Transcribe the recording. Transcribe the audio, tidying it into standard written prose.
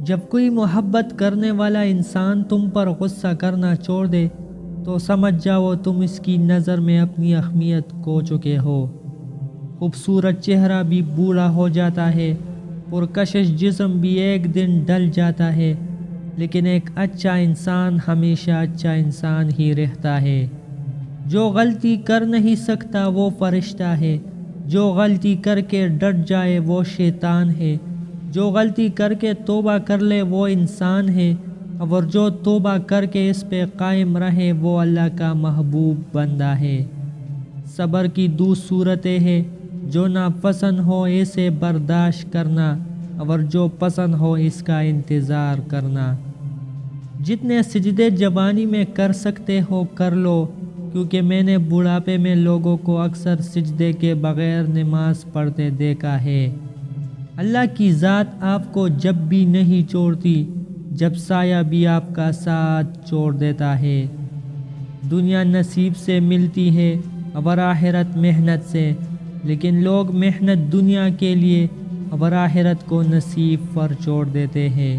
جب کوئی محبت کرنے والا انسان تم پر غصہ کرنا چھوڑ دے تو سمجھ جاؤ تم اس کی نظر میں اپنی اہمیت کھو چکے ہو۔ خوبصورت چہرہ بھی بوڑھا ہو جاتا ہے، پرکشش جسم بھی ایک دن ڈل جاتا ہے، لیکن ایک اچھا انسان ہمیشہ اچھا انسان ہی رہتا ہے۔ جو غلطی کر نہیں سکتا وہ فرشتہ ہے، جو غلطی کر کے ڈٹ جائے وہ شیطان ہے، جو غلطی کر کے توبہ کر لے وہ انسان ہے، اور جو توبہ کر کے اس پہ قائم رہے وہ اللہ کا محبوب بندہ ہے۔ صبر کی دو صورتیں ہیں، جو ناپسند ہو اسے برداشت کرنا اور جو پسند ہو اس کا انتظار کرنا۔ جتنے سجدے جوانی میں کر سکتے ہو کر لو، کیونکہ میں نے بڑھاپے میں لوگوں کو اکثر سجدے کے بغیر نماز پڑھتے دیکھا ہے۔ اللہ کی ذات آپ کو جب بھی نہیں چھوڑتی، جب سایہ بھی آپ کا ساتھ چھوڑ دیتا ہے۔ دنیا نصیب سے ملتی ہے اور آخرت محنت سے، لیکن لوگ محنت دنیا کے لیے اور آخرت کو نصیب پر چھوڑ دیتے ہیں۔